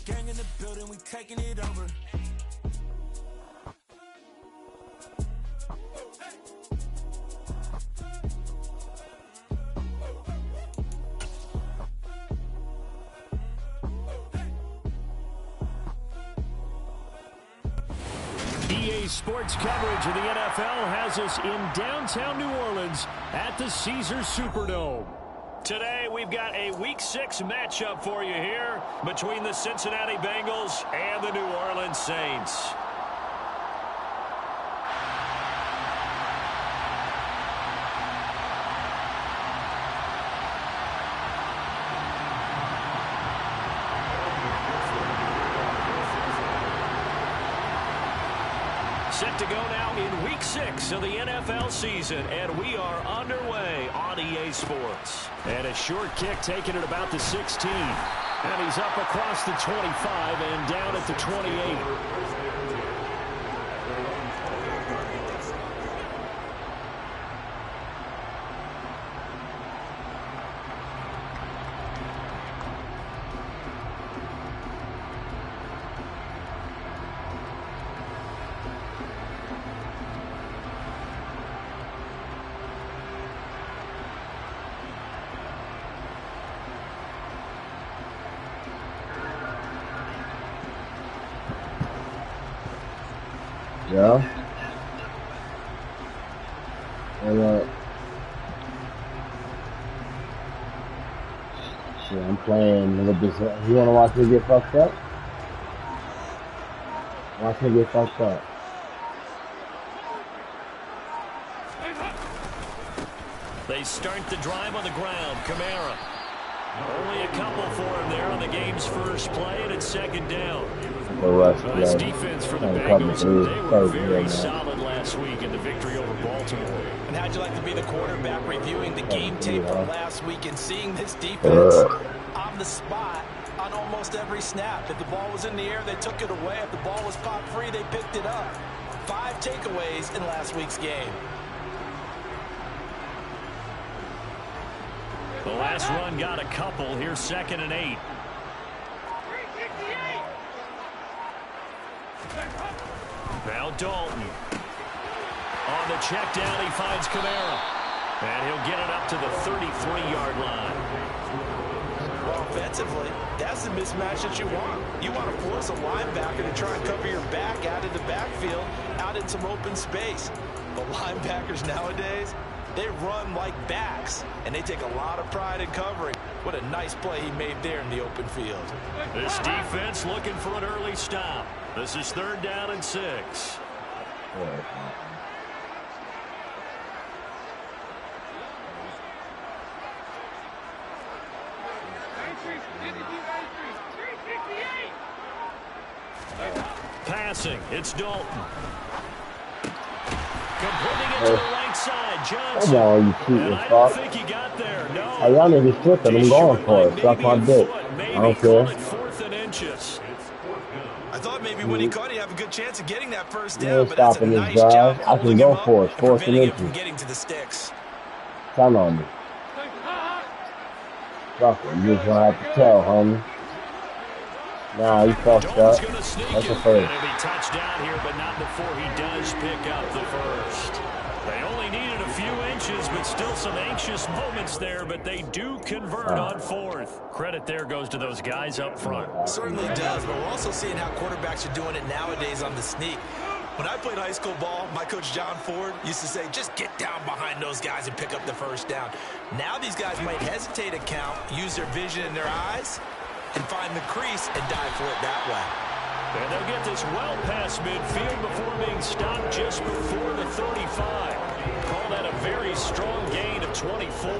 Gang in the building, we taking it over. EA Sports coverage of the NFL has us in downtown New Orleans at the Caesars Superdome. Today, we've got a Week 6 matchup for you here between the Cincinnati Bengals and the New Orleans Saints. Set to go now in Week 6 of the NFL season, and we are underway on EA Sports. And a short kick taken at about the 16. And he's up across the 25 and down at the 28. Yeah. And shit, I'm playing with this. You wanna watch me get fucked up? Watch me get fucked up. They start the drive on the ground. Kamara. Only a couple for him there on the game's first play, and it's second down. Nice defense for the Bengals. They were very solid last week in the victory over Baltimore. And how'd you like to be the quarterback reviewing the game tape from last week and seeing this defense on the spot on almost every snap? If the ball was in the air, they took it away. If the ball was popped free, they picked it up. 5 takeaways in last week's game. The last run got a couple. Here's 2nd and 8. Now Dalton. On the check down, he finds Kamara. And he'll get it up to the 33-yard line. Well, offensively, that's the mismatch that you want. You want to force a linebacker to try and cover your back out in the backfield, out in some open space. The linebackers nowadays, they run like backs, and they take a lot of pride in covering. What a nice play he made there in the open field. This defense looking for an early stop. This is 3rd down and 6. Passing, it's Dalton. Completing it to the right side, Johnson. Come on, you cheating fuck. I think he got there. No. Hey, y'all niggas tripping. I'm going for it. Suck my dick. I don't care. 4th and inches. I thought maybe when he caught it, he'd have a good chance of getting that first down, but that's a nice job I can go for it. 4th and inches. From getting to the sticks. Count on me. Fuck it. You just gonna have to tell, homie. Nah, you fucked up. That's a first. It'll be touchdown here, but not before he does pick up the first. They only needed a few inches, but still some anxious moments there, but they do convert on 4th. Credit there goes to those guys up front. Certainly does, but we're also seeing how quarterbacks are doing it nowadays on the sneak. When I played high school ball, my coach John Ford used to say, just get down behind those guys and pick up the first down. Now these guys might hesitate to count, use their vision in their eyes, and find the crease and dive for it that way. And they'll get this well past midfield before being stopped just before the 35. Call that a very strong gain of 24.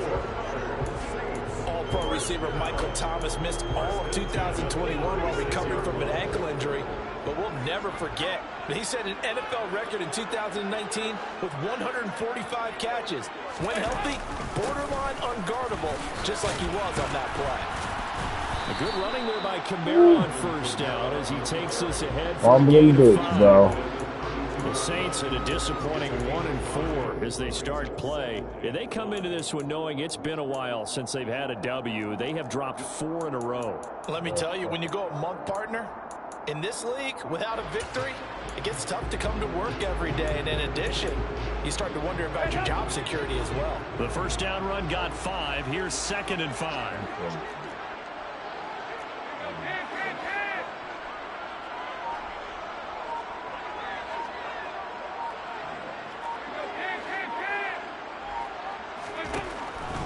All-pro receiver Michael Thomas missed all of 2021 while recovering from an ankle injury, but we'll never forget. He set an NFL record in 2019 with 145 catches. When healthy, borderline unguardable, just like he was on that play. A good running there by Kamara on first down as he takes us ahead for Fumbling bitch, bro. The Saints at a disappointing 1-4 as they start play. And they come into this one knowing it's been a while since they've had a W. They have dropped 4 in a row. Let me tell you, when you go a month, partner, in this league, without a victory, it gets tough to come to work every day. And in addition, you start to wonder about your job security as well. The first down run got 5. Here's 2nd and 5.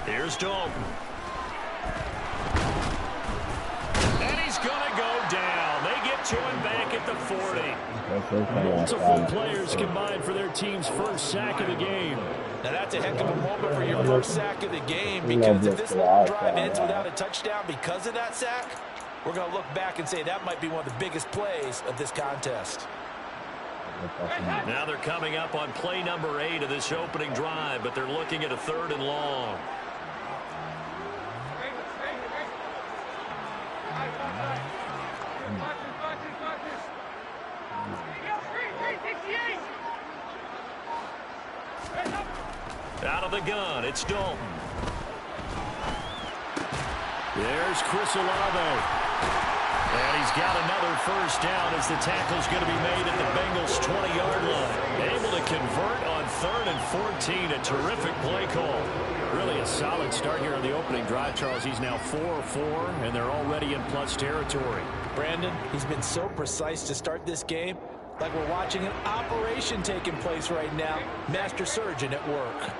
Here's Dalton. And he's going to go down. They get to him back at the 40. Multiple players combined for their team's first sack of the game. Now that's a heck of a moment for your first sack of the game, because if this long drive ends without a touchdown because of that sack, we're going to look back and say that might be one of the biggest plays of this contest. Now they're coming up on play number 8 of this opening drive, but they're looking at a 3rd and long. Out of the gun, it's Dalton. There's Chris Olave. And he's got another first down as the tackle's going to be made at the Bengals' 20-yard line. Able to convert on 3rd and 14. A terrific play call. Really a solid start here on the opening drive, Charles. He's now 4-4, and they're already in plus territory. Brandon, he's been so precise to start this game, like we're watching an operation taking place right now. Master surgeon at work.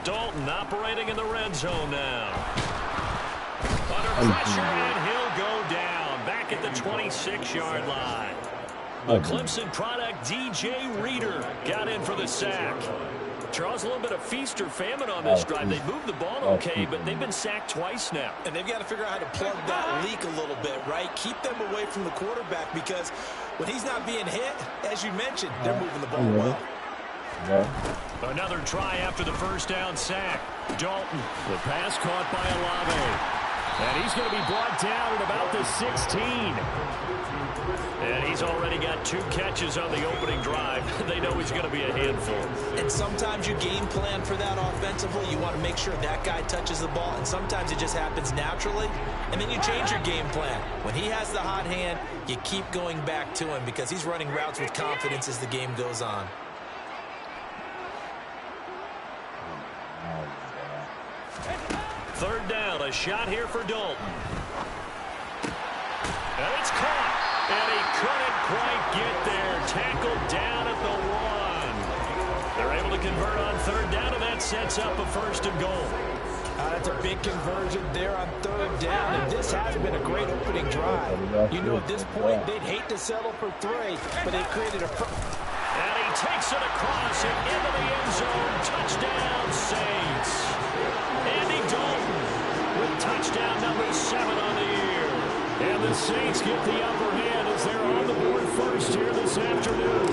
Dalton operating in the red zone now. Under pressure, and he'll go down. Back at the 26-yard line. The Clemson product, DJ Reader, got in for the sack. Charles, a little bit of feast or famine on this drive. They moved the ball okay, but they've been sacked twice now. And they've got to figure out how to plug that leak a little bit, right? Keep them away from the quarterback, because when he's not being hit, as you mentioned, they're moving the ball well. Another try after the first down sack. Dalton, the pass caught by Olave. And he's going to be brought down at about the 16. And he's already got 2 catches on the opening drive. They know he's going to be a handful. And sometimes you game plan for that offensively. You want to make sure that guy touches the ball. And sometimes it just happens naturally. And then you change your game plan. When he has the hot hand, you keep going back to him, because he's running routes with confidence as the game goes on. Third down, a shot here for Dalton. And it's caught. And he couldn't quite get there. Tackled down at the 1. They're able to convert on 3rd down, and that sets up a 1st and goal. That's a big conversion there on 3rd down, and this has been a great opening drive. You know, at this point, they'd hate to settle for 3, but they created a... And he takes it across and into the end zone. Touchdown, Saints. Andy Dalton with touchdown number 7 on the year. And the Saints get the upper hand as they're on the board first here this afternoon.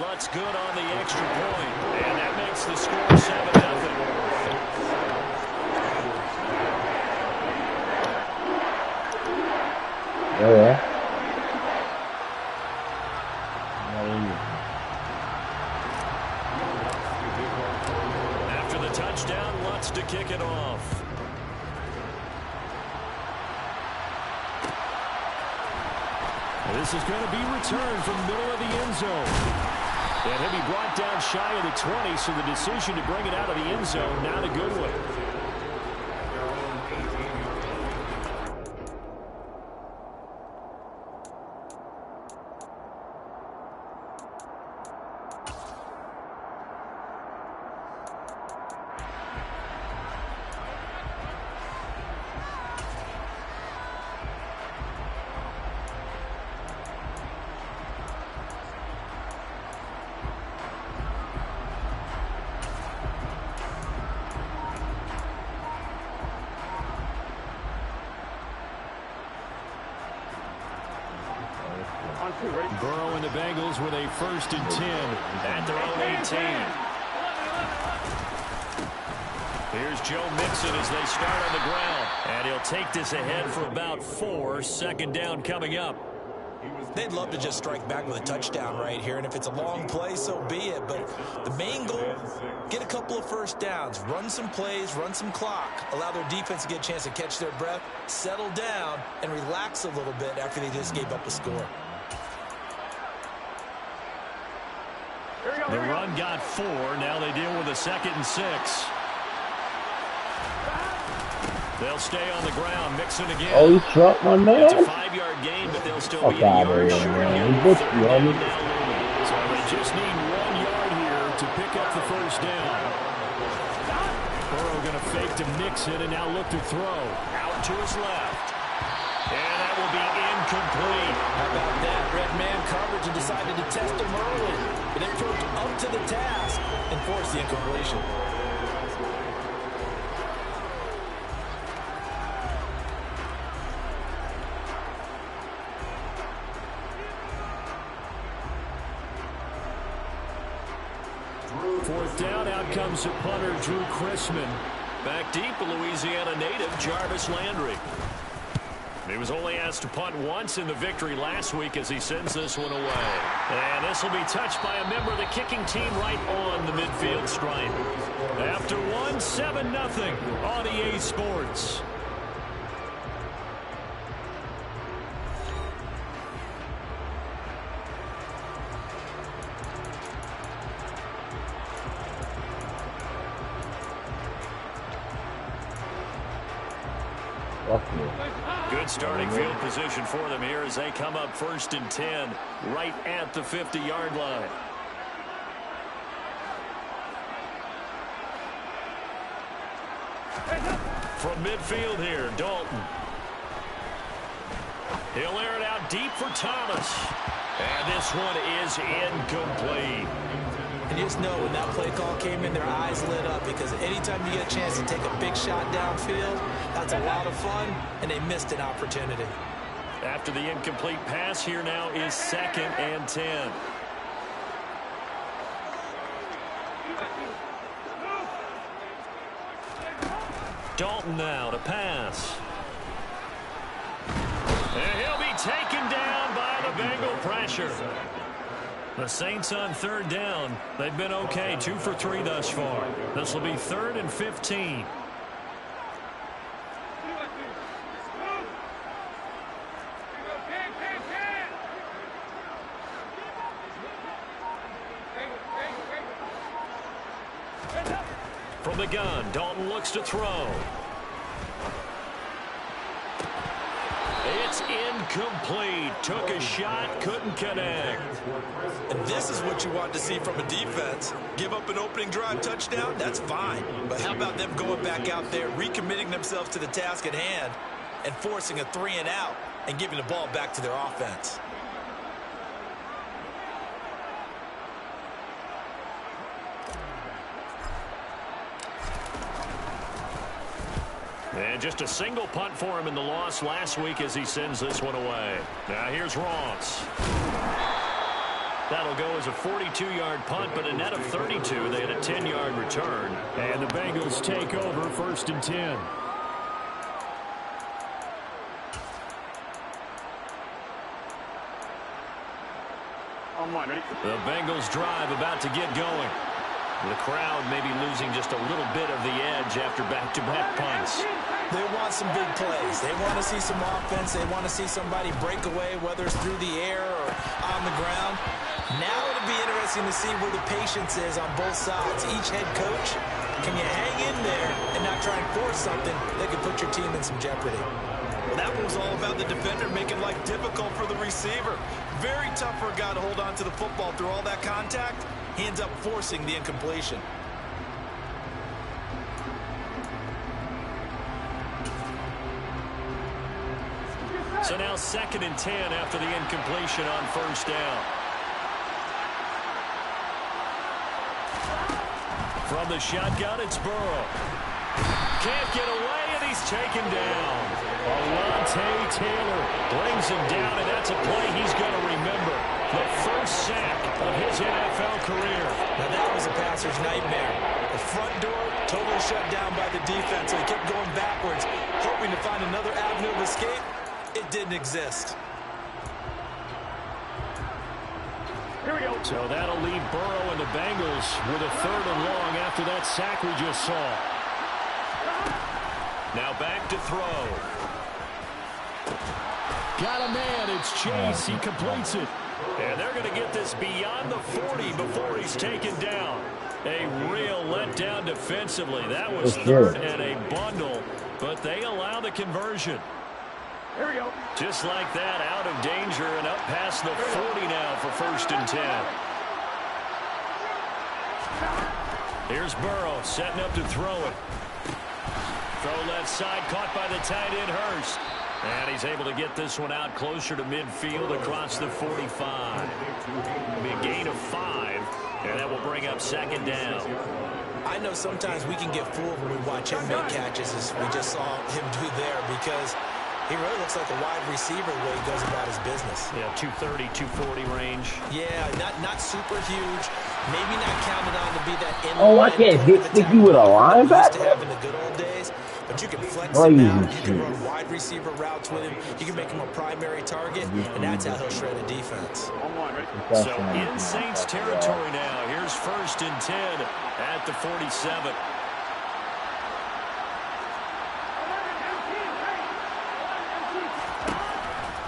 Lutz good on the extra point, and that makes the score 7-0. Yeah. After the touchdown, Lutz to kick it off. This is going to be returned from the middle of the end zone. And he'll be brought down shy of the 20, so the decision to bring it out of the end zone, not a good one. Burrow and the Bengals with a 1st and 10 at their own 18. Here's Joe Mixon as they start on the ground. And he'll take this ahead for about 4. Second down coming up. They'd love to just strike back with a touchdown right here, and if it's a long play, so be it. But the main goal, get a couple of first downs, run some plays, run some clock, allow their defense to get a chance to catch their breath, settle down, and relax a little bit after they just gave up a score. The run got 4. Now they deal with a 2nd and 6. They'll stay on the ground. Mixon again. Oh, he struck my man. It's a 5-yard gain, but they'll still be a yard short. So they just need 1 yard here to pick up the first down. Burrow going to fake to Mixon and now look to throw. Out to his left. And that will be incomplete. How about that? Red man coverage and decided to test him early. But they proved up to the task and forced the incompletion. Fourth down, out comes the punter, Drew Chrisman. Back deep, a Louisiana native, Jarvis Landry. He was only asked to punt once in the victory last week as he sends this one away. And this will be touched by a member of the kicking team right on the midfield stripe. After one, 7-0 on EA Sports. Good starting field position for them here as they come up 1st and 10 right at the 50-yard line. From midfield here, Dalton. He'll air it out deep for Thomas. And this one is incomplete. And you just know when that play call came in, their eyes lit up because anytime you get a chance to take a big shot downfield, that's a lot of fun, and they missed an opportunity. After the incomplete pass, here now is 2nd and 10. Dalton now to pass. And he'll be taken down by the Bengal pressure. The Saints on 3rd down. They've been okay, 2 for 3 thus far. This will be 3rd and 15. From the gun, Dalton looks to throw. It's incomplete. Took a shot, couldn't connect. And this is what you want to see from a defense. Give up an opening drive touchdown, that's fine. But how about them going back out there, recommitting themselves to the task at hand, and forcing a 3-and-out and giving the ball back to their offense? And just a single punt for him in the loss last week as he sends this one away. Now here's Ross. That'll go as a 42-yard punt, but a net of 32. They had a 10-yard return. And the Bengals take over 1st and 10. The Bengals drive about to get going. The crowd maybe losing just a little bit of the edge after back-to-back punts. They want some big plays. They want to see some offense. They want to see somebody break away, whether it's through the air or on the ground. Now it'll be interesting to see where the patience is on both sides. Each head coach, can you hang in there and not try and force something that could put your team in some jeopardy? Well, that was all about the defender making life difficult for the receiver. Very tough for a guy to hold on to the football through all that contact. He ends up forcing the incompletion. So now 2nd and 10 after the incompletion on 1st down. From the shotgun, it's Burrow. Can't get away, and he's taken down. Alontae Taylor brings him down, and that's a play he's going to remember. The first sack of his NFL career. Now that was was a passer's nightmare. The front door totally shut down by the defense, so he kept going backwards, hoping to find another avenue of escape. It didn't exist. Here we go. So that'll leave Burrow and the Bengals with a 3rd and long after that sack we just saw. Now back to throw. Got a man. It's Chase. He completes it. And they're going to get this beyond the 40 before he's taken down. A real letdown defensively. That was 3rd and a bundle, but they allow the conversion. Here we go. Just like that, out of danger and up past the 40 now for 1st and 10. Here's Burrow setting up to throw it. Throw left side, caught by the tight end Hurst. And he's able to get this one out closer to midfield across the 45. It'll be a gain of 5, and that will bring up 2nd down. I know sometimes we can get fooled when we watch him make catches, as we just saw him do there, because he really looks like a wide receiver the way he goes about his business. Yeah, 230, 240 range. Yeah, not super huge. Maybe not counted on to be that in. Oh, I can't stick you with a linebacker? Used to have in the good old days. But you can flex him out. You can run wide receiver routes with him. You can make him a primary target, and that's how he'll shred a defense. So in Saints territory now. Here's 1st and 10 at the 47.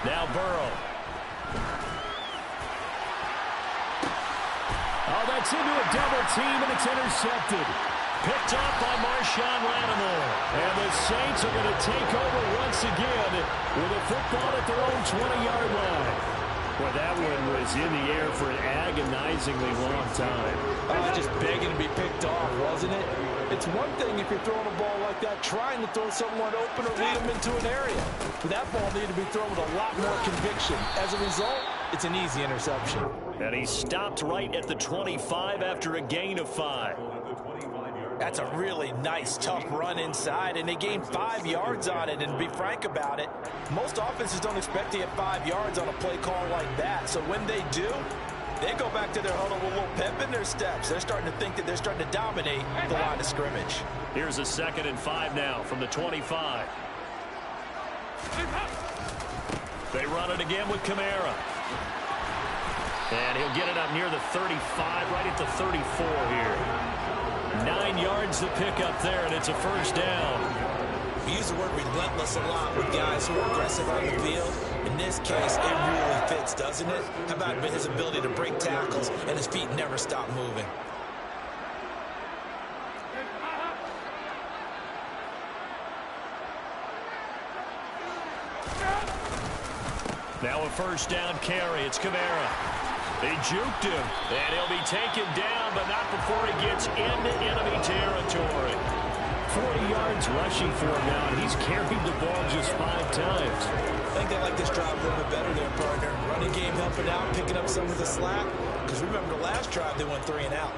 Now Burrow. Oh, that's into a double team, and it's intercepted. Picked off by Marshawn Lattimore. And the Saints are going to take over once again with a football at their own 20-yard line. Well, that one was in the air for an agonizingly long time. Just begging to be picked off, wasn't it? It's one thing if you're throwing a ball like that, trying to throw someone open or lead them into an area. But that ball needed to be thrown with a lot more conviction. As a result, it's an easy interception. And he stopped right at the 25 after a gain of 5. That's a really nice, tough run inside, and they gained 5 yards on it. And to be frank about it, most offenses don't expect to get 5 yards on a play call like that. So when they do, they go back to their huddle with a little pep in their steps. They're starting to think that they're starting to dominate the line of scrimmage. Here's a 2nd and 5 now from the 25. They run it again with Kamara. And he'll get it up near the 35, right at the 34 here. 9 yards to pick up there, and it's a 1st down. We use the word relentless a lot with guys who are aggressive on the field. In this case, it really fits, doesn't it? How about his ability to break tackles and his feet never stop moving? Now a 1st down carry. It's Kamara. They juked him, and he'll be taken down, but not before he gets into enemy territory. 40 yards rushing for him now, and he's carried the ball just 5 times. I think they like this drive a little bit better there, partner. Running game helping out, picking up some of the slack. Because remember the last drive, they went 3 and out.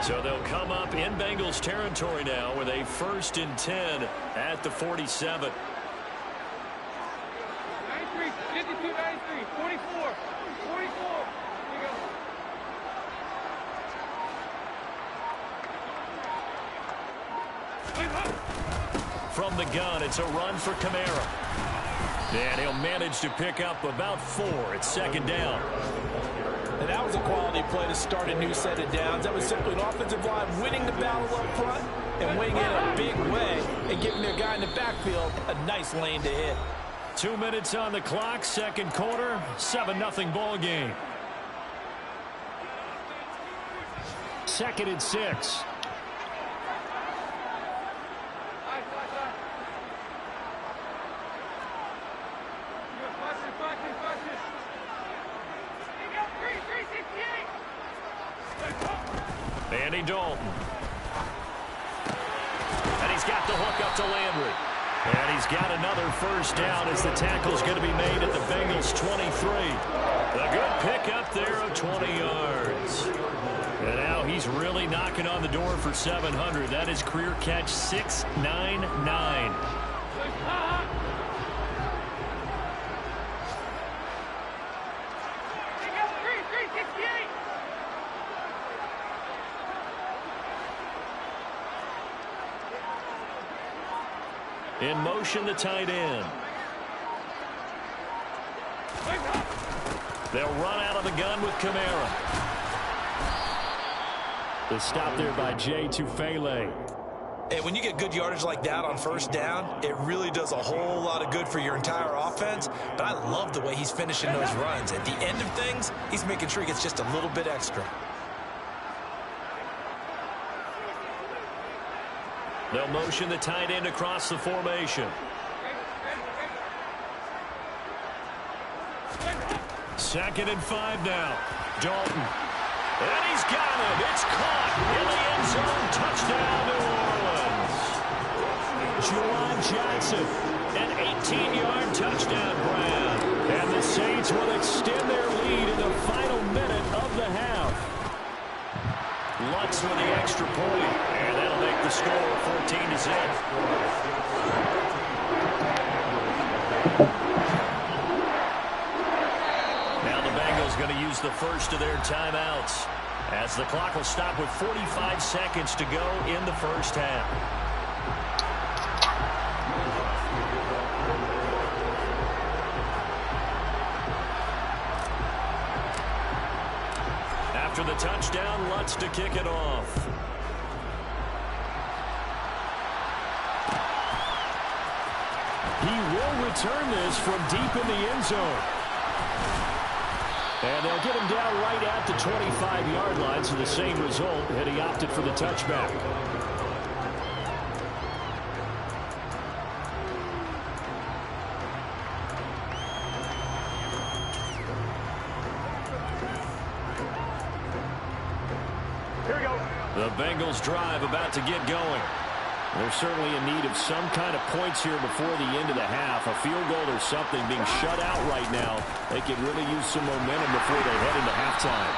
So they'll come up in Bengals territory now with a 1st and 10 at the 47. 52, 93, 44, 44. From the gun, it's a run for Kamara. And he'll manage to pick up about 4. It's 2nd down. And that was a quality play to start a new set of downs. That was simply an offensive line winning the battle up front and winning in a big way and giving their guy in the backfield a nice lane to hit. 2 minutes on the clock, 2nd quarter, 7-0 ball game. 2nd and 6. Andy Dalton. And he's got the hook up to Landry. And he's got another 1st down as the tackle's going to be made at the Bengals 23. A good pickup there of 20 yards. And now he's really knocking on the door for 700. That is career catch 699. In motion, the tight end. They'll run out of the gun with Kamara. The stop there by Jay Tufele. And when you get good yardage like that on first down, it really does a whole lot of good for your entire offense. But I love the way he's finishing those runs. At the end of things, he's making sure he gets just a little bit extra. They'll motion the tight end across the formation. Second and 5 now. Dalton. And he's got him. It's caught in the end zone. Touchdown, New Orleans. Juwan Johnson, an 18-yard touchdown grab. And the Saints will extend their lead in the final minute of the half. Lutz with the extra point. And that'll make the score 14-0. Going to use the first of their timeouts as the clock will stop with 45 seconds to go in the first half. After the touchdown, Lutz to kick it off. He will return this from deep in the end zone. And they'll get him down right at the 25-yard line, so the same result, and he opted for the touchback. Here we go. The Bengals drive about to get going. They're certainly in need of some kind of points here before the end of the half. A field goal or something being shut out right now. They could really use some momentum before they head into halftime.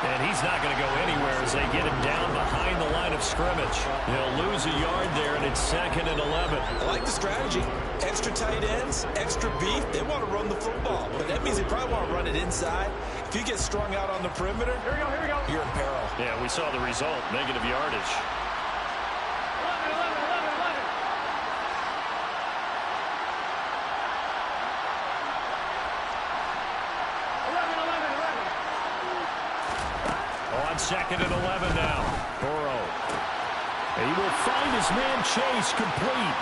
And he's not going to go anywhere as they get him down behind the line of scrimmage. He'll lose a yard there, and it's 2nd and 11. I like the strategy. Extra tight ends, extra beef. They want to run the football, but that means they probably want to run it inside. If you get strung out on the perimeter, Here we go. you're in peril. Yeah, we saw the result, negative yardage. 2nd and 11 now. Burrow. He will find his man Chase complete.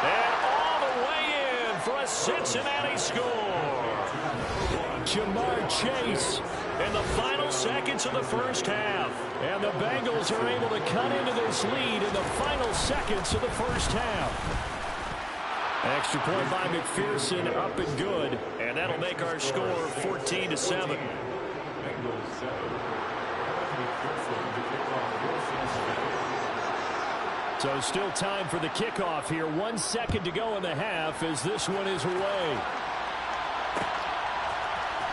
And all the way in for a Cincinnati score. Jamar Chase in the final seconds of the first half. And the Bengals are able to cut into this lead in the final seconds of the first half. Extra point by McPherson, up and good, and that'll make our score 14-7. So still time for the kickoff here. 1 second to go in the half as this one is away.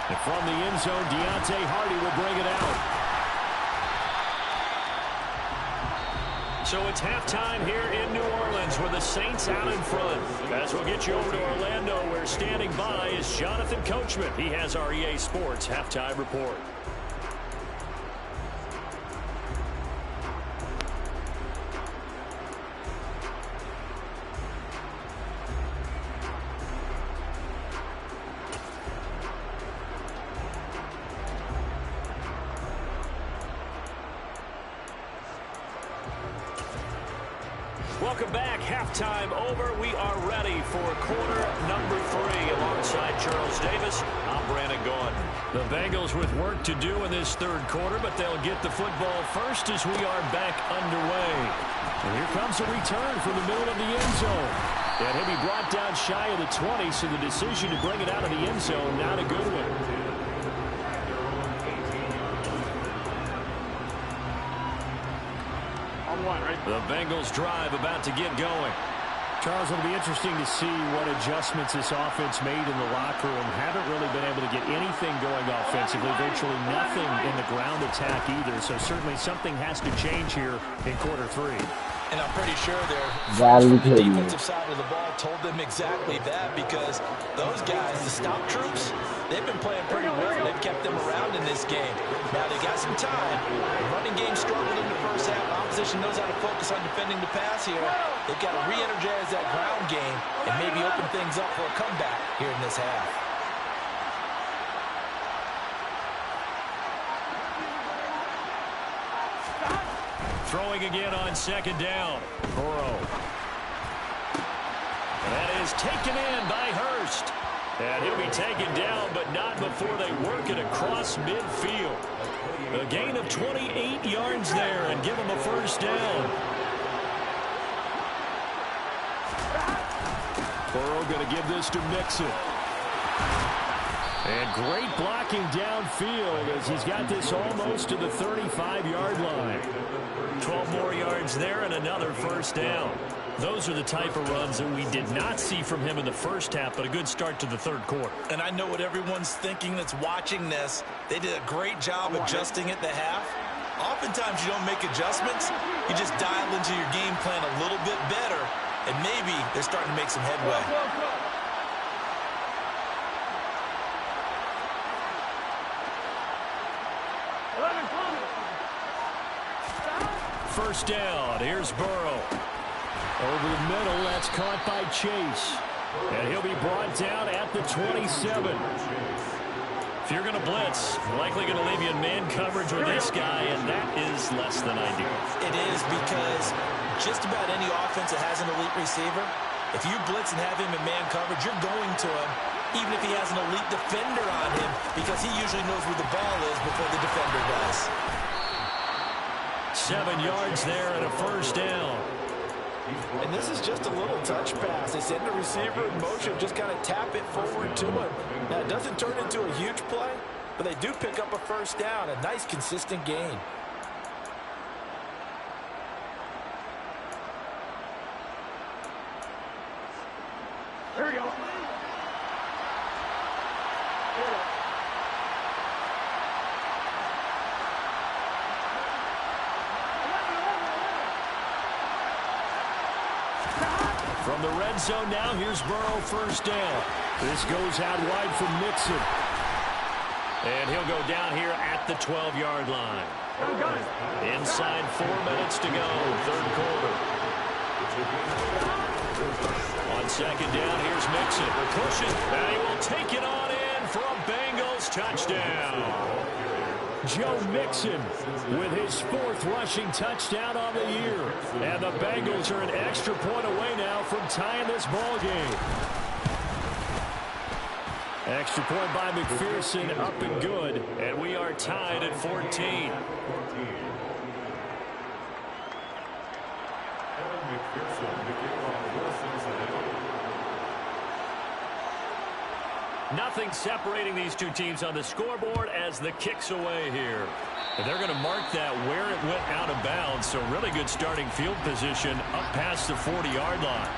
And from the end zone, Deontay Hardy will bring it out. So it's halftime here in New Orleans with the Saints out in front. As we'll get you over to Orlando, where standing by is Jonathan Coachman. He has our EA Sports halftime report. Welcome back. Halftime over. We are ready for quarter number 3. Alongside Charles Davis, I'm Brandon Gaudin. The Bengals with work to do in this third quarter, but they'll get the football first as we are back underway. And here comes a return from the middle of the end zone. And he'll be brought down shy of the 20, so the decision to bring it out of the end zone, not a good one. The Bengals drive about to get going. Charles, it'll be interesting to see what adjustments this offense made in the locker room. Haven't really been able to get anything going offensively, virtually nothing in the ground attack either. So certainly something has to change here in quarter 3. And I'm pretty sure the defensive side of the ball told them exactly that, because those guys, the stop troops, They've been playing pretty well. They've kept them around in this game. Now they got some time. The running game struggled in the first half. Opposition knows how to focus on defending the pass here. They've got to re-energize that ground game and maybe open things up for a comeback here in this half. Throwing again on second down. Burrow. That is taken in by Hurst. And he'll be taken down, but not before they work it across midfield. A gain of 28 yards there and give him a first down. Burrow going to give this to Mixon. And great blocking downfield as he's got this almost to the 35-yard line. 12 more yards there and another first down. Those are the type of runs that we did not see from him in the first half, but a good start to the third quarter. And I know what everyone's thinking that's watching this. They did a great job adjusting at the half. Oftentimes you don't make adjustments. You just dial into your game plan a little bit better, and maybe they're starting to make some headway. First down. Here's Burrow. Over the middle, that's caught by Chase. And he'll be brought down at the 27. If you're going to blitz, likely going to leave you in man coverage with this guy, and that is less than ideal. It is, because just about any offense that has an elite receiver, if you blitz and have him in man coverage, you're going to him, even if he has an elite defender on him, because he usually knows where the ball is before the defender does. 7 yards there and a first down. And this is just a little touch pass. They send the receiver in motion, just kind of tap it forward to him. Now, it doesn't turn into a huge play, but they do pick up a first down. A nice, consistent gain. Here we go. From the red zone now, here's Burrow, first down. This goes out wide from Mixon. And he'll go down here at the 12-yard line. Inside 4 minutes to go, third quarter. On second down, here's Mixon. Pushing, and he will take it on in for a Bengals touchdown. Joe Mixon with his 4th rushing touchdown on the year. And the Bengals are an extra point away now from tying this ball game. Extra point by McPherson, up and good. And we are tied at 14. Nothing separating these two teams on the scoreboard as the kick's away here. And they're going to mark that where it went out of bounds, so really good starting field position up past the 40-yard line.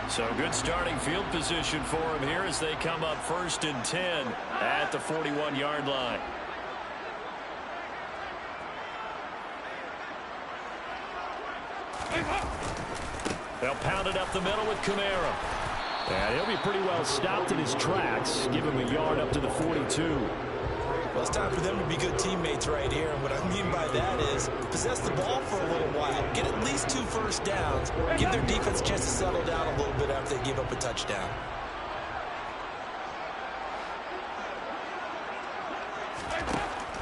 So good starting field position for him here as they come up 1st and 10 at the 41-yard line. They'll pound it up the middle with Kamara. And he'll be pretty well stopped in his tracks. Give him a yard up to the 42. Well, it's time for them to be good teammates right here. And what I mean by that is possess the ball for a little while. Get at least 2 first downs. Give their defense a chance to settle down a little bit after they give up a touchdown.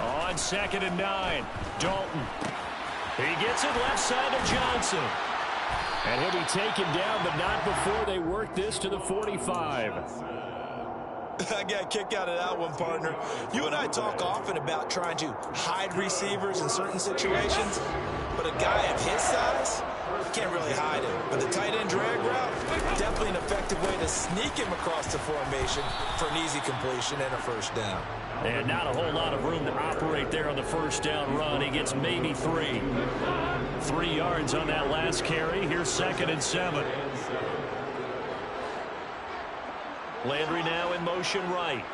On 2nd and 9, Dalton. He gets it left side to Johnson. And he'll be taken down, but not before they work this to the 45. I got a kick out of that one, partner. You and I talk often about trying to hide receivers in certain situations, but a guy of his size can't really hide him. But the tight end drag route, definitely an effective way to sneak him across the formation for an easy completion and a first down. And not a whole lot of room to operate there on the first down run. He gets maybe 3. 3 yards on that last carry. Here's 2nd and 7. Landry now in motion right.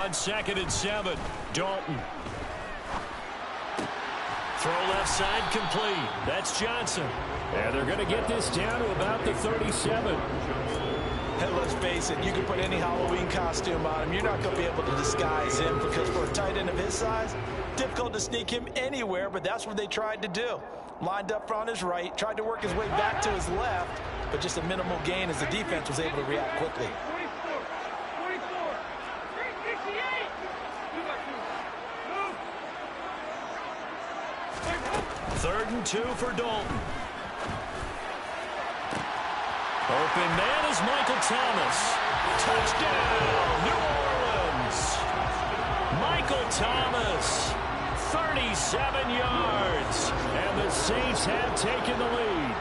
on 2nd and 7. Dalton. Throw left side complete. That's Johnson. And they're going to get this down to about the 37. And let's face it, you can put any Halloween costume on him. You're not going to be able to disguise him because for a tight end of his size, difficult to sneak him anywhere, but that's what they tried to do. Lined up on his right, tried to work his way back to his left, but just a minimal gain as the defense was able to react quickly. 3rd and 2 for Dalton. Open man is Michael Thomas. Touchdown, New Orleans. Michael Thomas, 37 yards. And the Saints have taken the lead.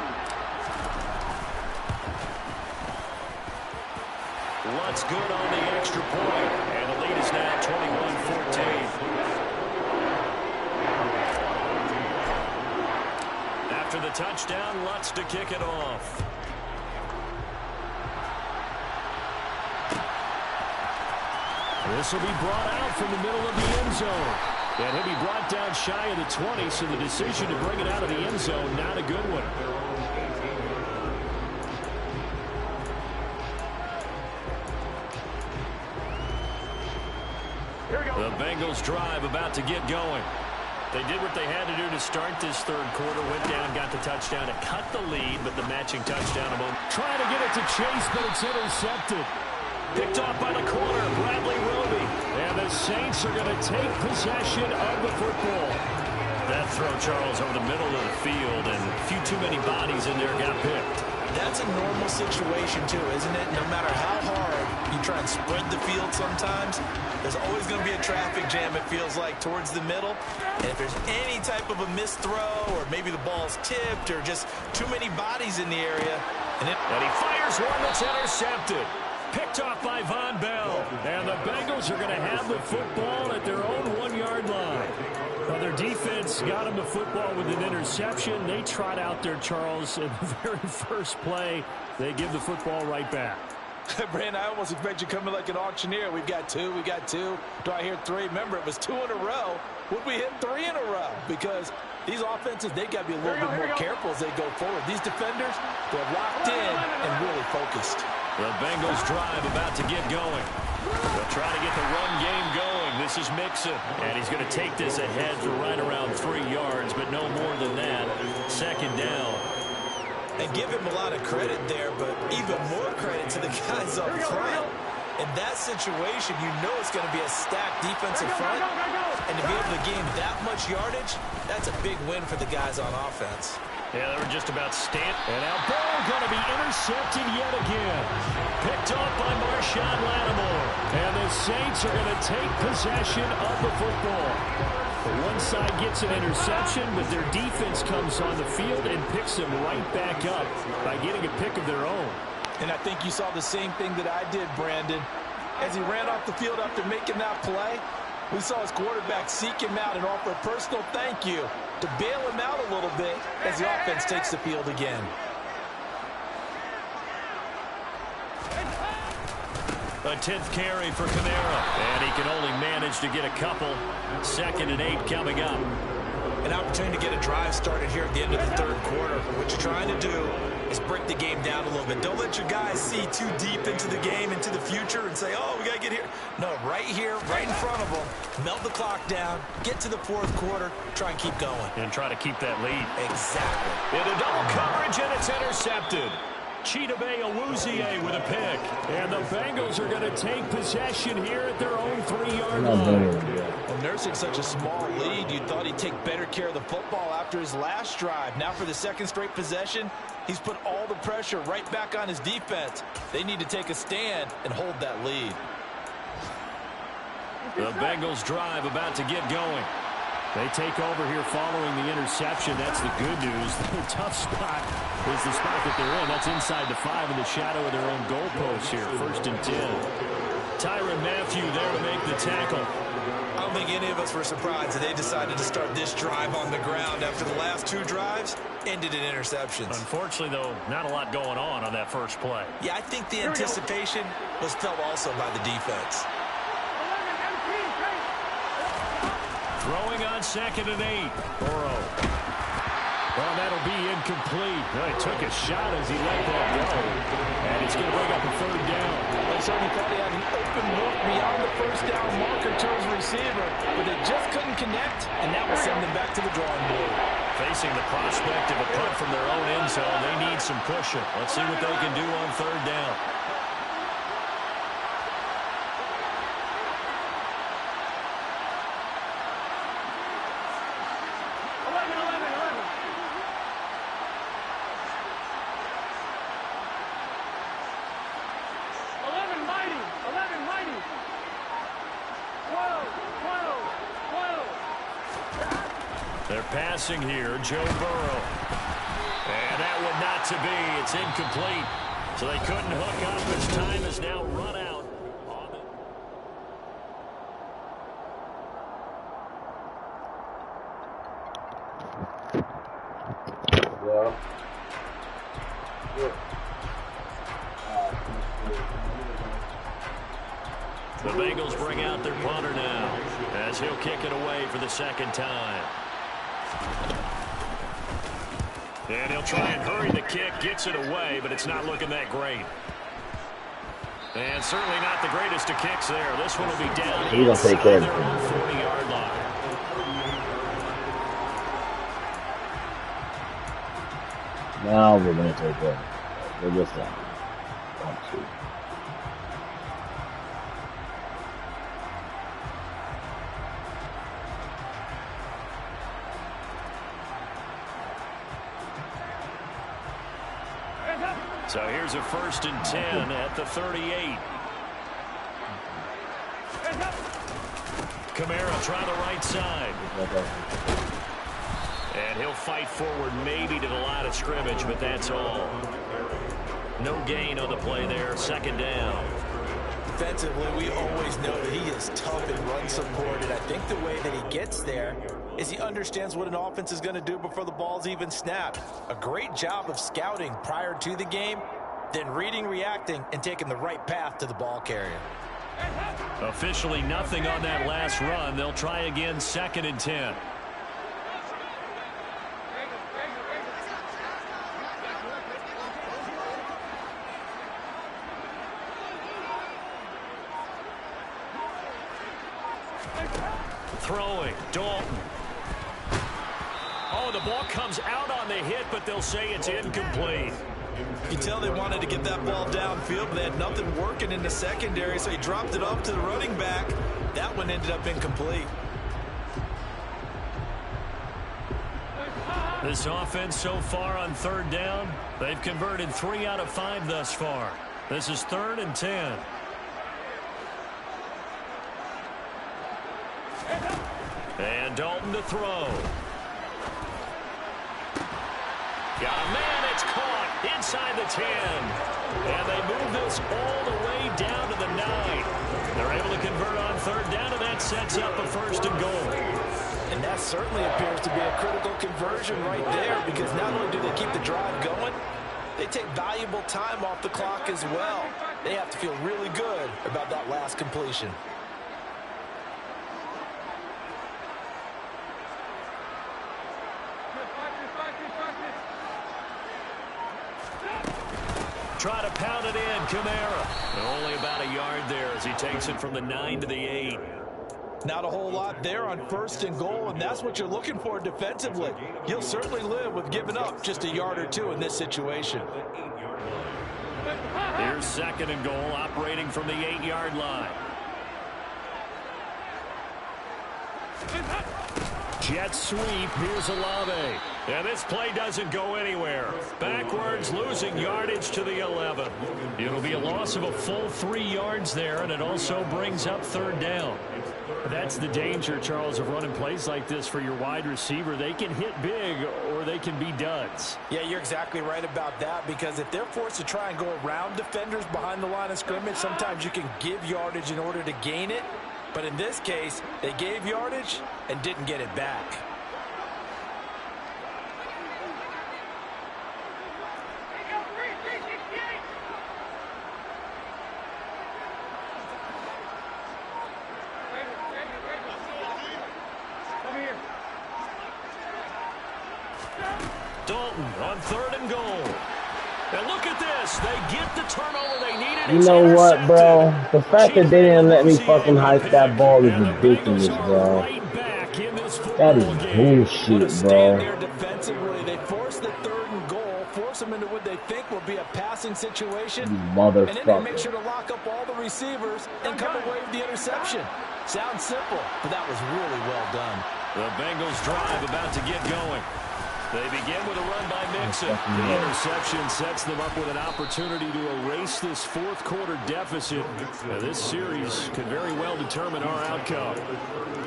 What's good on the extra point? And the lead is now 21-14. After the touchdown, Lutz to kick it off. This will be brought out from the middle of the end zone. And he'll be brought down shy of the 20, so the decision to bring it out of the end zone, not a good one. The Bengals drive about to get going. They did what they had to do to start this 3rd quarter. Went down, got the touchdown to cut the lead, but the matching touchdown. Trying to get it to Chase, but it's intercepted. Picked off by the corner, Bradley Roby. And the Saints are going to take possession of the football. That throw, Charles, over the middle of the field, and a few too many bodies in there got picked. That's a normal situation, too, isn't it? No matter how hard you try and spread the field sometimes, there's always going to be a traffic jam, it feels like, towards the middle. And if there's any type of a missed throw, or maybe the ball's tipped, or just too many bodies in the area. And he fires one that's intercepted. Picked off by Von Bell. And the Bengals are going to have the football at their own 1-yard line. Well, their defense got them the football with an interception. They trot out there, Charles, in the very first play. They give the football right back. Brandon, I almost expect you coming like an auctioneer. We've got 2, we got 2. Do I hear 3? Remember, it was 2 in a row. Would we hit 3 in a row? Because these offenses, they got to be a little bit more careful as they go forward. These defenders, they're locked in and really focused. The Bengals drive about to get going. They'll try to get the run game going. This is Mixon, and he's going to take this ahead for right around 3 yards, but no more than that. 2nd down. And give him a lot of credit there, but even more credit to the guys up front. In that situation, you know it's going to be a stacked defensive front. And to be able to gain that much yardage, that's a big win for the guys on offense. Yeah, they were just about stamped. And now ball going to be intercepted yet again. Picked off by Marshawn Lattimore. And the Saints are going to take possession of the football. One side gets an interception, but their defense comes on the field and picks them right back up by getting a pick of their own. And I think you saw the same thing that I did, Brandon. As he ran off the field after making that play, we saw his quarterback seek him out and offer a personal thank you to bail him out a little bit as the offense takes the field again. A 10th carry for Kamara, and he can only manage to get a couple. 2nd and 8 coming up. An opportunity to get a drive started here at the end of the 3rd quarter. What you're trying to do is break the game down a little bit. Don't let your guys see too deep into the game, into the future, and say, oh, we got to get here. No, right here, right in front of them. Melt the clock down, get to the 4th quarter, try and keep going. And try to keep that lead. Exactly. Into double coverage, and it's intercepted. Chidobe Awuzie with a pick. And the Bengals are going to take possession here at their own 3-yard line. Well, nursing such a small lead, you thought he'd take better care of the football after his last drive. Now for the 2nd straight possession, he's put all the pressure right back on his defense. They need to take a stand and hold that lead. The Bengals drive about to get going. They take over here following the interception. That's the good news. The tough spot is the spot that they're in. That's inside the 5 in the shadow of their own goalpost here. 1st and 10. Tyrann Mathieu there to make the tackle. I don't think any of us were surprised that they decided to start this drive on the ground after the last 2 drives ended in interceptions. Unfortunately, though, not a lot going on that first play. Yeah, I think the anticipation was felt also by the defense. Throwing on 2nd and 8. Burrow. Well, that'll be incomplete. Well, he took a shot as he let that go. And it's going to bring up a 3rd down. They certainly thought he had an open look beyond the 1st down marker to his receiver, but they just couldn't connect, and that will send them back to the drawing board. Facing the prospect of a punt from their own end zone, they need some pushing. Let's see what they can do on 3rd down. They're passing here, Joe Burrow. And that one not to be. It's incomplete. So they couldn't hook up as time has now run out. The Bengals bring out their punter now as he'll kick it away for the 2nd time. And he'll try and hurry the kick, gets it away, but it's not looking that great. And certainly not the greatest of kicks there. This one will be down inside their own 40-yard line. Now we're going to take it. We're just down. 1, 2. So here's a 1st and 10 at the 38. Kamara try the right side. And he'll fight forward maybe to the line of scrimmage, but that's all. No gain on the play there. 2nd down. Defensively, we always know that he is tough in run support, and I think the way that he gets there is he understands what an offense is going to do before the ball's even snapped. A great job of scouting prior to the game, then reading, reacting, and taking the right path to the ball carrier. Officially nothing on that last run. They'll try again 2nd and 10. Throwing, Dalton. Oh, the ball comes out on the hit, but they'll say it's incomplete. You can tell they wanted to get that ball downfield, but they had nothing working in the secondary, so he dropped it off to the running back. That one ended up incomplete. This offense so far on 3rd down, they've converted 3 out of 5 thus far. This is 3rd and 10. And Dalton to throw. Got a man, it's caught inside the 10. And they move this all the way down to the 9. They're able to convert on 3rd down, and that sets up a 1st and goal. And that certainly appears to be a critical conversion right there, because not only do they keep the drive going, they take valuable time off the clock as well. They have to feel really good about that last completion. Try to pound it in, Kamara. Only about a yard there as he takes it from the 9 to the 8. Not a whole lot there on 1st and goal, and that's what you're looking for defensively. You'll certainly live with giving up just a yard or 2 in this situation. Here's 2nd and goal, operating from the 8-yard line. Jet sweep, here's Olave. And this play doesn't go anywhere. Backwards, losing yardage to the 11. It'll be a loss of a full 3 yards there, and it also brings up 3rd down. That's the danger, Charles, of running plays like this for your wide receiver. They can hit big or they can be duds. Yeah, you're exactly right about that, because if they're forced to try and go around defenders behind the line of scrimmage, sometimes you can give yardage in order to gain it. But in this case, they gave yardage and didn't get it back. Dalton on 3rd and goal. And look at this. They get the turnover they needed. You know what, bro? The fact that they didn't let me fucking hike that ball is ridiculous, bro. That is bullshit, bro. There defensively, they force the 3rd and goal, force them into what they think will be a passing situation, and then they make sure to lock up all the receivers and come away with the interception. Sounds simple, but that was really well done. The Bengals drive about to get going. They begin with a run by Mixon. The interception sets them up with an opportunity to erase this 4th quarter deficit. Now, this series could very well determine our outcome.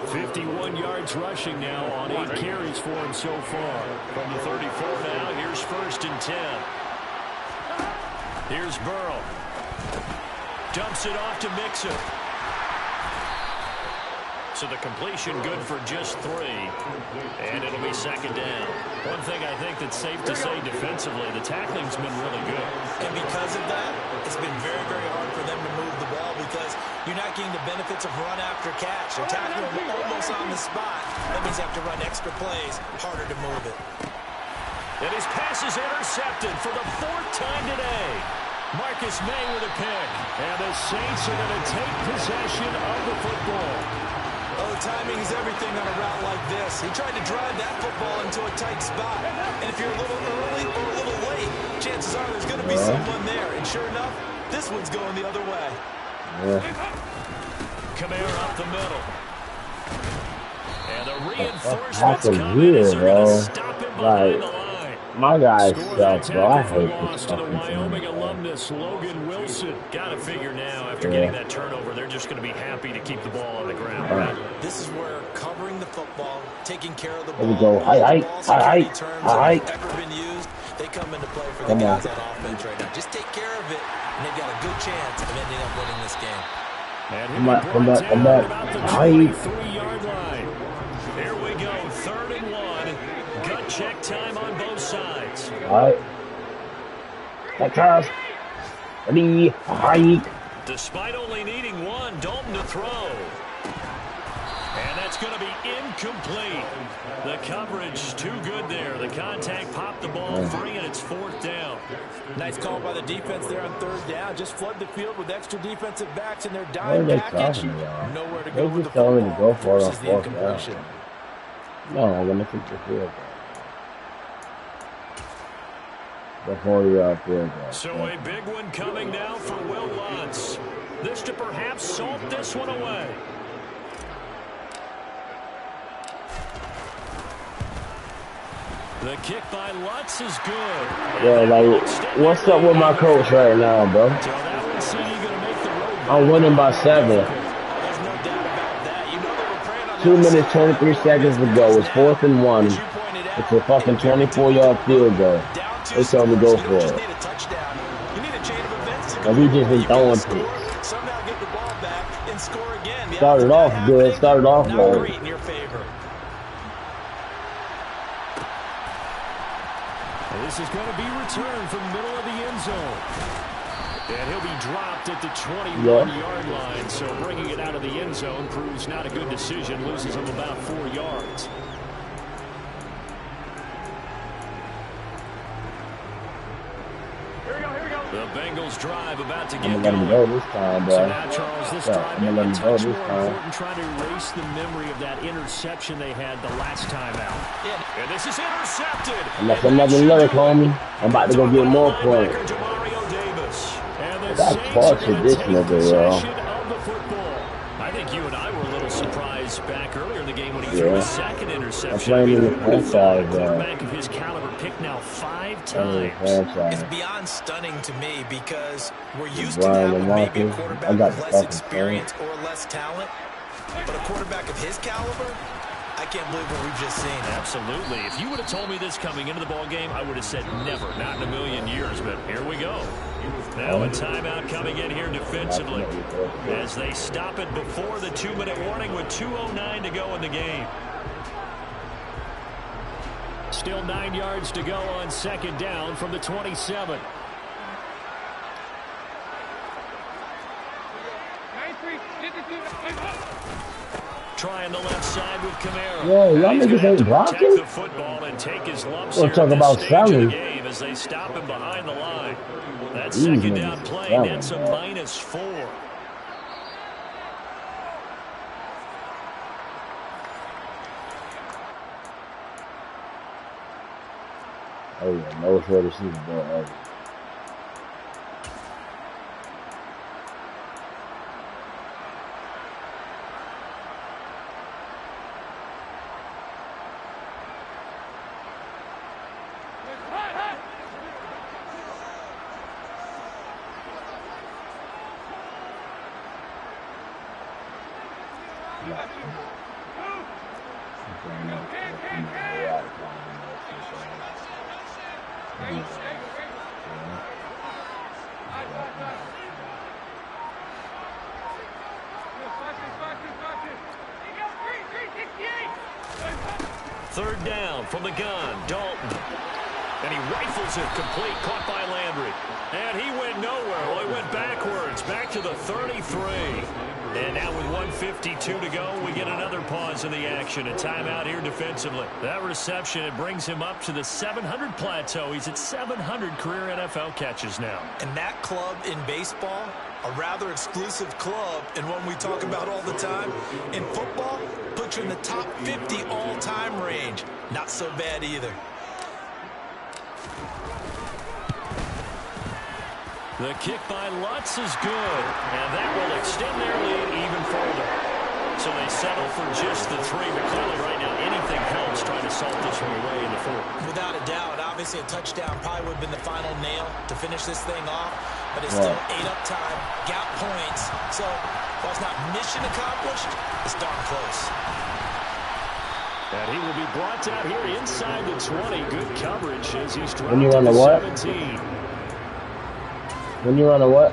51 yards rushing now on 8 carries for him so far. From the 34 now, here's 1st and 10. Here's Burrow. Dumps it off to Mixon. So the completion good for just 3. And it'll be 2nd down. One thing I think that's safe to say defensively, the tackling's been really good. And because of that, it's been very, very hard for them to move the ball because you're not getting the benefits of run after catch. They're tackling almost on the spot. That means you have to run extra plays, harder to move it. And his pass is intercepted for the 4th time today. Marcus May with a pick. And the Saints are going to take possession of the football. Oh, timing is everything on a route like this. He tried to drive that football into a tight spot. And if you're a little early or a little late, chances are there's going to be someone there. And sure enough, this one's going the other way. Kamara up the middle. And the reinforcements coming as they're going to stop him behind the line. My guy sucks, bro. I hate this to the fucking Wyoming thing. alumnus, Logan Wilson. Got to figure now, after getting that turnover, they're just going to be happy to keep the ball on the ground. Right? This is where covering the football, taking care of the ball, Here we go. High. Ever been used, they come into play for the guys on offense right now. Just take care of it, and they've got a good chance of ending up winning this game. And Come back. About the High. 23-yard line. Here we go, 3rd and 1. Gut check time on both sides. All right. That's high. Despite only needing 1, Dalton to throw. And that's going to be incomplete. The coverage too good there. The contact popped the ball free, and it's 4th down. Nice call by the defense there on 3rd down. Just flood the field with extra defensive backs in their dime package. Nowhere to go with the telling me to go for it on forces the 4th incompletion. down. No, I'm going to keep the field. Before you out there, So a big one coming now for Will Lutz. This to perhaps salt this one away. The kick by Lutz is good. Yeah, like, what's up with my coach right now, bro? I'm winning by 7. 2 minutes, 23 seconds to go. It's 4th and 1. It's a fucking 24-yard field goal. They told me to go for it. And we just been throwing picks. Started off good. Started off well. This is going to be returned from the middle of the end zone. And he'll be dropped at the 21-yard line. So bringing it out of the end zone proves not a good decision. Loses him about 4 yards. The Bengals drive about to get going. I'm going to let him go this time, bro. So now, Charles, this drive I'm going to let him go this time. important trying to erase the memory of that interception they had the last time out. And this is intercepted. Unless another lyric, homie. I'm about to go get more points. That's torture this nigga, yo. I think you and I were a little surprised back earlier in the game when he threw his 2nd interception. I'm playing in the franchise, quarterback of his caliber picked now 5 times. It's beyond stunning to me because we're used to that with maybe a quarterback with less experience or less talent. But a quarterback of his caliber, I can't believe what we've just seen. Absolutely. If you would have told me this coming into the ball game, I would have said never, not in a million years. But here we go. Now a timeout coming in here defensively as they stop it before the 2-minute warning with 2:09 to go in the game. Still 9 yards to go on 2nd down from the 27. trying the left side with Kamara. Yeah, y'all niggas ain't blocking? The football and take his lumps We'll here talk at this about stage selling. of the game as they stop him behind the line. That These second niggas down are play selling, nets a bro. -4. Oh yeah, no short receiver ball ever. Third down from the gun, Dalton. And he rifles it complete, caught by Landry. And he went nowhere. Well, he went backwards, back to the 33. And now with 1:52 to go, we get another pause in the action. A timeout here defensively. That reception, it brings him up to the 700 plateau. He's at 700 career NFL catches now. And that club in baseball, a rather exclusive club, and one we talk about all the time. In football, puts you in the top 50 all-time range. Not so bad either. The kick by Lutz is good, and that will extend their lead even further. So they settle for just the 3, but clearly right now anything helps trying to salt this one away in the 4th. Without a doubt, obviously a touchdown probably would have been the final nail to finish this thing off, but it's still 8 up time, got points, so while it's not mission accomplished, it's darn close. And he will be brought down here inside the 20. Good coverage as he's dropped When you run to a what? 17. When you run a what?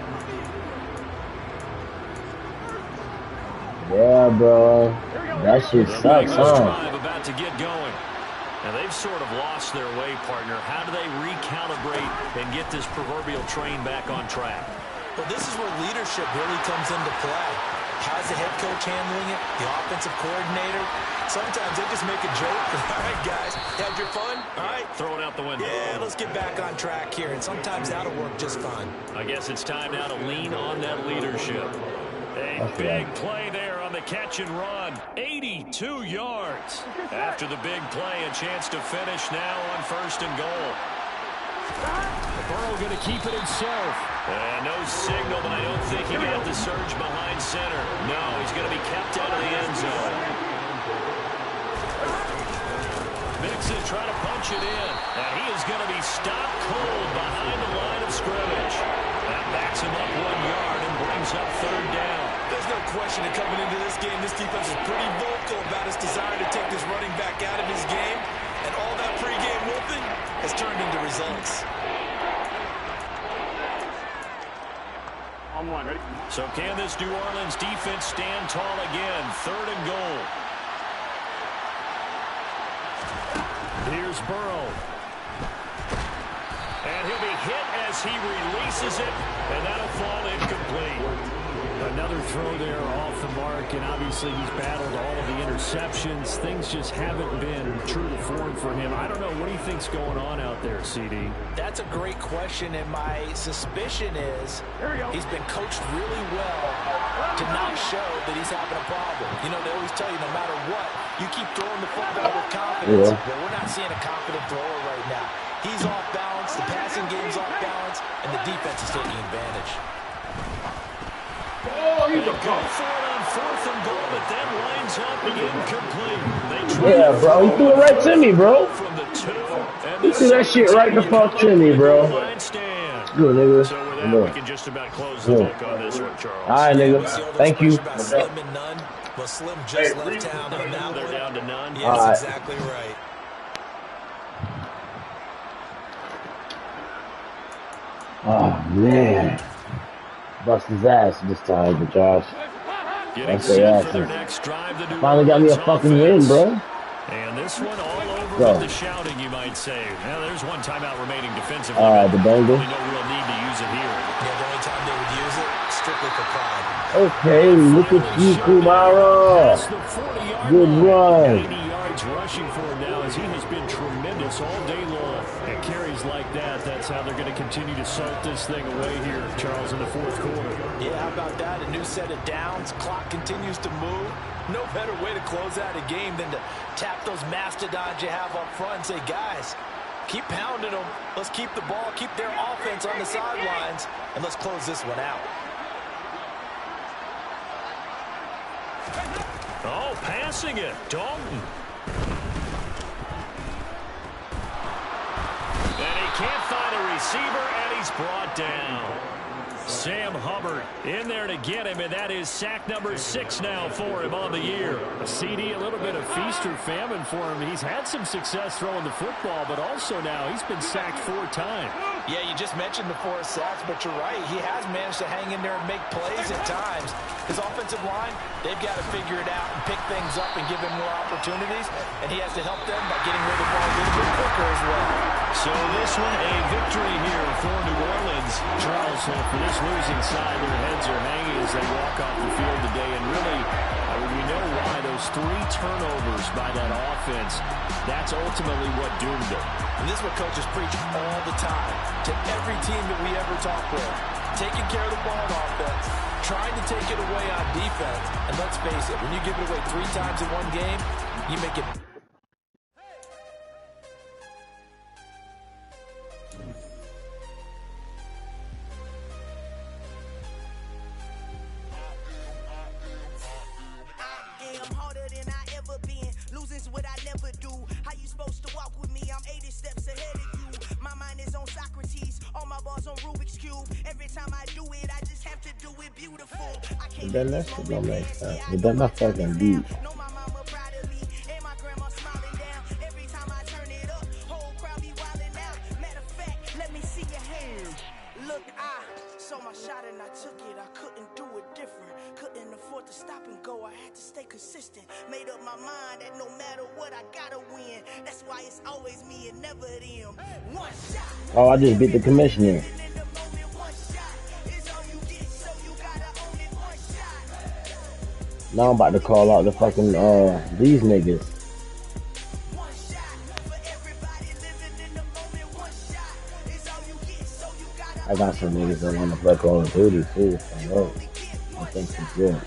Yeah, bro. That shit sucks, huh? Drive about to get going. And they've sort of lost their way, partner. How do they recalibrate and get this proverbial train back on track? Well, this is where leadership really comes into play. How's the head coach handling it? The offensive coordinator? Sometimes they just make a joke. All right, guys, had your fun? All right. Throw it out the window. Yeah, let's get back on track here. And sometimes that'll work just fine. I guess it's time now to lean on that leadership. A big play there on the catch and run. 82 yards. After the big play, a chance to finish now on 1st and goal. Burrow going to keep it himself. No signal, but I don't think he got the surge behind center. No, he's going to be kept out of the end zone. Mixon trying to punch it in. And he is going to be stopped cold behind the line of scrimmage. That backs him up 1 yard and brings up 3rd down. There's no question that coming into this game, this defense is pretty vocal about its desire to take this running back out of his game. And all that pregame whooping has turned into results. On one, ready? So can this New Orleans defense stand tall again? 3rd and goal. Here's Burrow. And he'll be hit as he releases it, and that'll fall incomplete. Another throw there off the mark, and obviously he's battled all of the interceptions. Things just haven't been true to form for him. I don't know. What do you think's going on out there, CD? That's a great question, and my suspicion is he's been coached really well to not show that he's having a problem. You know, they always tell you no matter what, you keep throwing the football with confidence. Yeah. Well, we're not seeing a confident thrower right now. He's off balance, the passing game's off balance, and the defense is taking advantage. Oh, he's a Go go. for it on 4th and goal, but then lines up incomplete. Yeah, bro. He threw it right to me, bro. From the 2, and He threw that shit right the fuck to me, bro. line stand. Good, nigga. So with that, we can just about close the book on this one, Charles. All right, nigga. Thank you. About Slim and none. Well, Slim just left town on that They're one. down to none. Yeah, All that's right. exactly right. Oh, man. Bust his ass this time, but Josh. Getting That's their set for their action. next drive. The New Finally got me a Orleans fucking offense. win, bro. And this one all over Go. with the shouting, you might say. Now, there's one timeout remaining defensively. The Bengals. Really no real need to use it here. Yeah, the only time they would use it, strictly for pride. Okay, look at you, Kumara. Good run. 90 yards rushing for him now, as he has been tremendous all day long. And carries like that, that's how they're going to continue to salt this thing away here, Charles, in the fourth quarter. Yeah, how about that? A new set of downs. Clock continues to move. No better way to close out a game than to tap those mastodons you have up front and say, guys, keep pounding them. Let's keep the ball, keep their offense on the sidelines, and let's close this one out. Oh, passing it. Dalton. And he can't find a receiver, and he's brought down. Sam Hubbard in there to get him, and that is sack number 6 now for him on the year. A CD, a little bit of feast or famine for him. He's had some success throwing the football, but also now he's been sacked 4 times. Yeah, you just mentioned the 4 sacks, but you're right. He has managed to hang in there and make plays at times. His offensive line, they've got to figure it out and pick things up and give him more opportunities, and he has to help them by getting rid of the ball a little bit quicker as well. So this one, a victory here for New Orleans. Charles, for this losing side, their heads are hanging as they walk off the field today, and really, we know why. Those 3 turnovers by that offense, that's ultimately what doomed them. And this is what coaches preach all the time to every team that we ever talk with. Taking care of the ball on offense, trying to take it away on defense. And let's face it, when you give it away 3 times in one game, you make it. That shit don't make sense. But that's not fucking deep. Look, I saw my shot and I took it. I couldn't do it different. Couldn't afford to stop and go. I had to stay consistent. Made up my mind that no matter what, I gotta win. That's why it's always me and never them. One shot. Oh, I just beat the commissioner. Now I'm about to call out the fucking, these niggas. I got some niggas that want to play Call of Duty too, so I think it's good.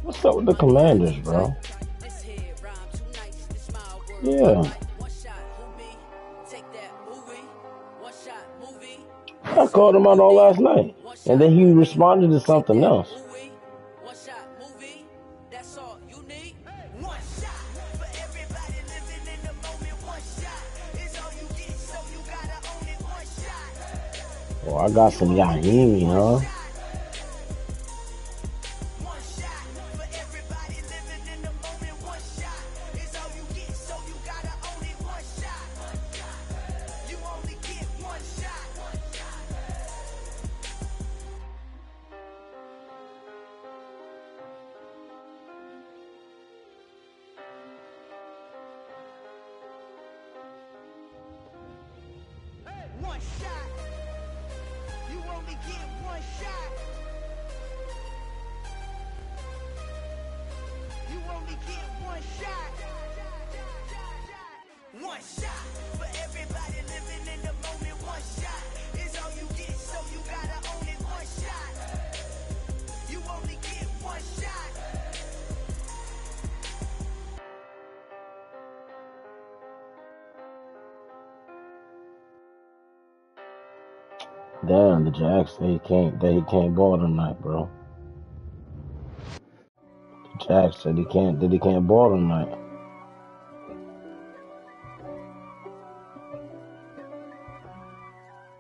What's up with the Commanders, bro? Yeah. I called him out all last night. And then he responded to something else. Oh, I got some Yahimi, huh? One shot. You only get one shot. You only get one shot. One shot. For everybody living in the moment, one shot is all you get, so you gotta own it. One shot. You only get one shot. Damn, the Jags say he can't ball tonight, bro. The Jags said he can't ball tonight.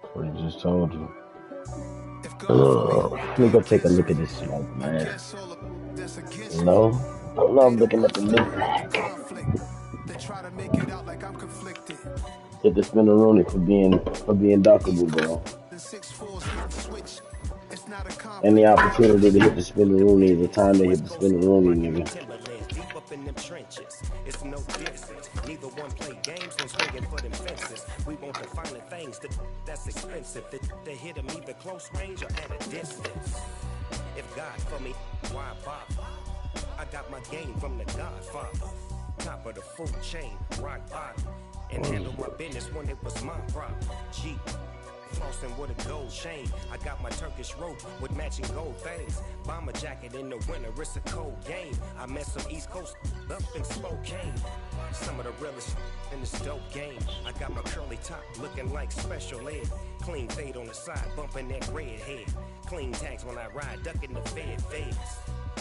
That's what he just told you. Let me go take a look at this smoke, man. You know? I love looking at the new. They try to make it out like I'm conflicted. Hit the spinneroonie for being duckable, bro. Any opportunity to hit the spinneroonie is the time to hit the spinneroonie, nigga. Deep up in them trenches, it's no difference. Neither one play games, no swinging for them fences. We want the finer things that's expensive. They hit them either close range or at a distance. If God for me, why bother? I got my game from the Godfather. Top of the food chain, rock bottom. And handle my business when it was my problem. G. Flossing with a gold chain. I got my Turkish rope with matching gold things. Bomber jacket in the winter, it's a cold game. I met some East Coast up in Spokane. Some of the realest in this dope game. I got my curly top looking like special ed. Clean fade on the side, bumping that red head. Clean tags when I ride, ducking the feds.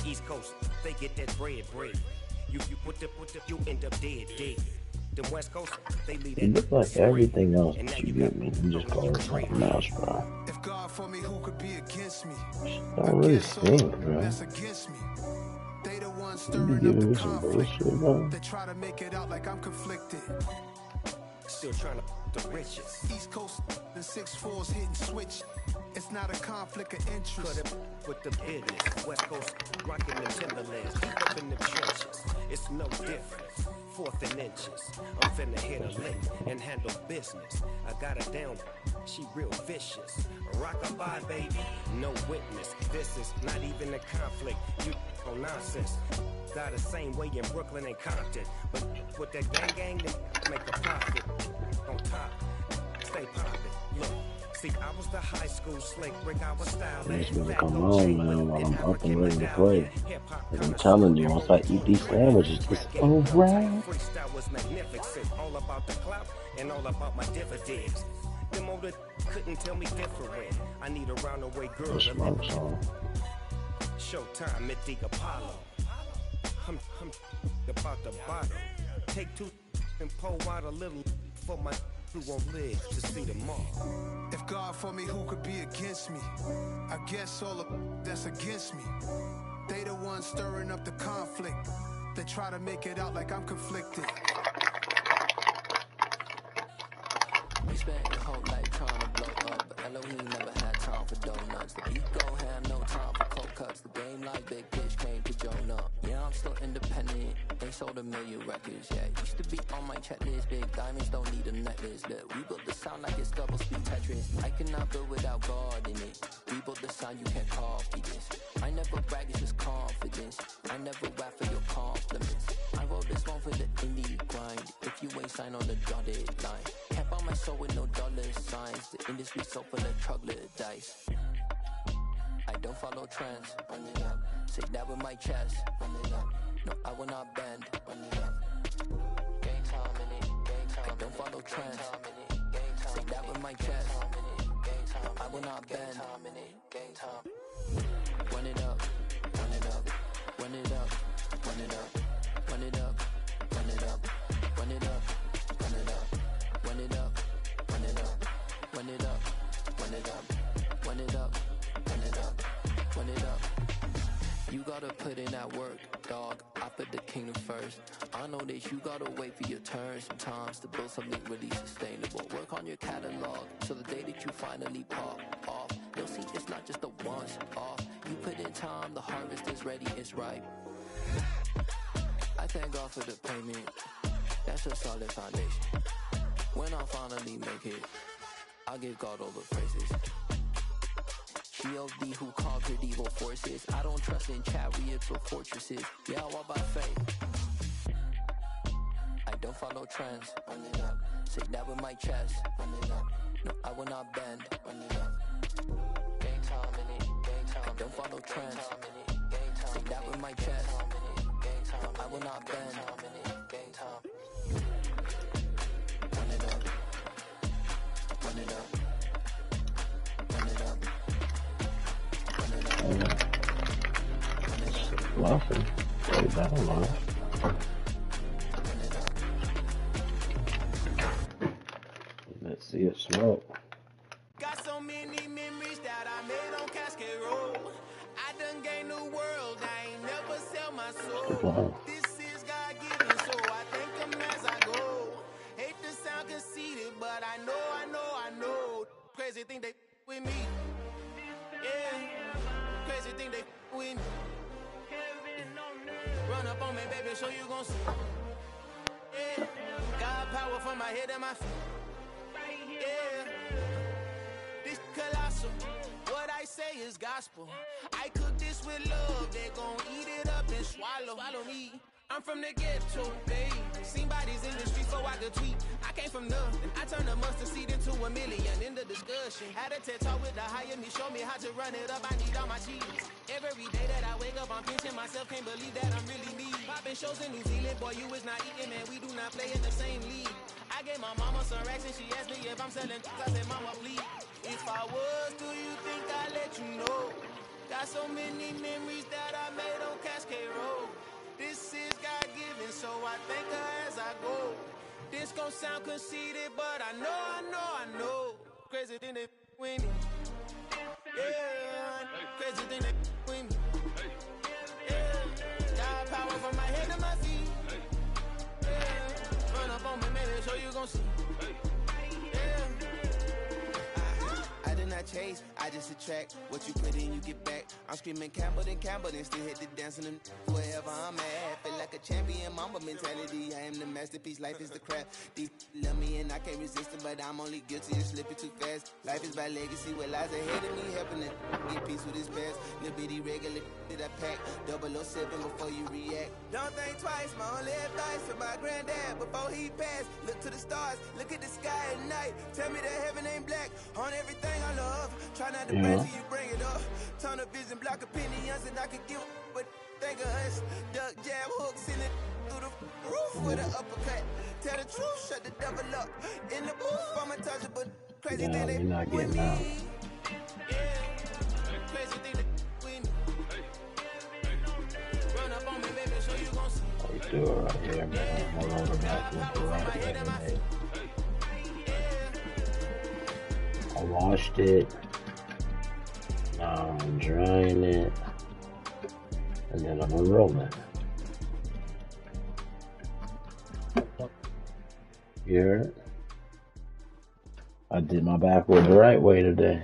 East Coast, they get that bread. You you end up dead. The West Coast, they lead it looks like everything else you get me. You just call it something else, bro. If God for me, who could be against me? Don't really stink, bro. That's against me. They the ones You be stirring up giving the me some conflict. bullshit, bro. They try to make it out like I'm conflicted. still trying to the riches. East Coast the 6-4s hitting switch. It's not a conflict of interest. Cut it with the business. West Coast rocking the Timberlands. Deep up in the trenches. It's no different. Fourth and inches. I'm finna hit a lick and handle business. I got her down. She real vicious. Rock-a-bye, baby. No witness. This is not even a conflict. You on nonsense. Got the same way in Brooklyn and Compton. But with that gang, they make a profit. On top. Stay poppin'. Look. See, I was the high school slick Rick, I was styling. It's gonna come home, man, while I'm up and ready to play. Cause I'm telling you, once I eat these sandwiches, it's alright. Freestyle was magnificent, all about the clout and all about my dividends. Them older couldn't tell me different. I need a roundaway girl to let me. Showtime at the Apollo. I'm about the bottle. Take two and pour out a little for my who won't live to see tomorrow. If God for me, who could be against me? I guess all of that's against me. They the ones stirring up the conflict. They try to make it out like I'm conflicted. We spent your whole life trying to blow up, but Elohim never had time for donuts. The ego had no time for cold cuts. The game like Big Pitch came to Jonah. Yeah, I'm still independent. They sold 1 million records, yeah. Used to be on my checklist. Big diamonds don't need a necklace. Look, we built the sound like it's double speed Tetris. I cannot build without God in it. We built the sound, you can't copy this. I never brag, it's just confidence. I never rap for your compliments. I wrote this one for the indie grind. If you ain't signed on the dotted line, can't buy my soul with no dollar signs. The industry so full of troglodytes. I don't follow trends. Run it up. Say that with my chest. Run it up. No, I will not bend. Run it up. Game time in it. Game time. I don't follow trends. Say that with my chest. No, I will not bend. Game time. Run it up. Run it up. Run it up. Run it up. Run it up. Run it up. Run it up. Run it up. Run it up. Run it up. Run it up. Run it up. Run it up. Run it up. Run it up. You gotta put in that work, dog. I put the kingdom first. I know that you gotta wait for your turn sometimes to build something really sustainable. Work on your catalog so the day that you finally pop off, you'll see it's not just a once off. You put in time, the harvest is ready, it's ripe. I thank God for the payment. That's a solid foundation. When I finally make it, I'll give God all the praises. G.O.D. who conquered evil forces. I don't trust in chariots or fortresses. Yeah, I walk by faith. I don't follow trends. Run it up. Say that with my chest. Run it up. No, I will not bend. Run it up. Game time in it. Game time. I don't follow trends. Say that with my chest. No, I will not bend. Game time. Run it up. Run it up. Run it up. Fluffy. Way down low. Let's see it smoke. Got so many memories that I made on Cascade Road. I done gained the world, I ain't never sell my soul. This is God given, so I thank him as I go. Hate to sound conceited, but I know. Crazy thing they with me. Yeah, crazy thing they with me. Run up on me, baby, so you gon' see. Yeah, got power from my head and my feet. Yeah, this colossal. What I say is gospel. I cook this with love. They gon' eat it up and swallow me. I'm from the ghetto, babe. Seen bodies in the streets so I could tweet. I came from nothing. I turned a mustard seed into a million. In the discussion, had a TED talk with the higher me. Show me how to run it up. I need all my cheese. Every day that I wake up, I'm pinching myself. Can't believe that I'm really me. Popping shows in New Zealand, boy, you is not eating, man. We do not play in the same league. I gave my mama some racks and she asked me if I'm selling. I said, mama, please. If I was, do you think I'd let you know? Got so many memories that I made on Cascade Road. This is God-given, so I thank her as I go. This gon' sound conceited, but I know. Crazy thing they with me. Yeah, crazy thing they with me. Yeah, got power from my head to my feet. Yeah, run up on me, maybe so you gon' see. Yeah. I did not chase, I just attract. What you put in, you get back. I'm screaming Campbell, then still hit the dancing and wherever I'm at. Feel like a champion, mamba mentality. I am the masterpiece, life is the crap. Deep love me and I can't resist it, but I'm only guilty of slipping too fast. Life is by legacy, what lies ahead of me, helping to get peace with his past. Little bitty regular that I pack, 007 before you react. Don't think twice, my only advice to my granddad before he passed. Look to the stars, look at the sky at night. Tell me that heaven ain't black on everything I love. Try not to bring till you bring it up. Tunnel vision, block opinions, and I could give but think of us. Duck jab hooks in it through the roof with an uppercut. Tell the truth, shut the devil up. In the booth, I'm untouchable. Crazy thing they not with getting me. out. Yeah, crazy thing they with me. Run up on me, baby, so you gon' see. We do it right here, man. Hold on, I washed it. Now I'm drying it. And then I'm gonna roll it. You heard it? I did my backwood the right way today.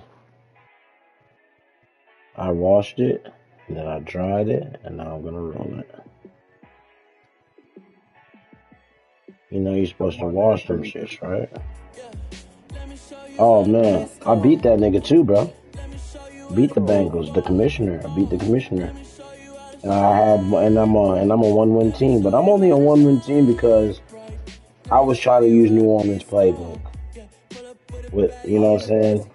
I washed it, and then I dried it, and now I'm gonna roll it. You know you're supposed to wash them shits, right? Oh man, I beat that nigga too, bro. Beat the Bengals, the commissioner. I beat the commissioner. And I'm a 1-win team, but I'm only a 1-win team because I was trying to use New Orleans playbook. With, you know what I'm saying?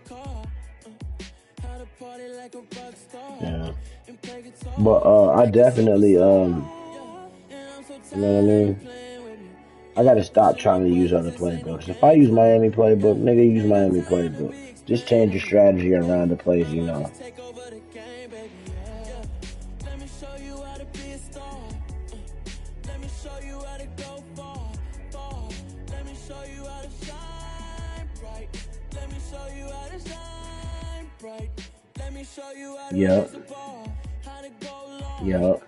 Yeah. But I definitely you know what I mean? I gotta stop trying to use other playbooks. If I use Miami playbook, nigga, use Miami playbook. Just change your strategy around the plays, you know. Yep.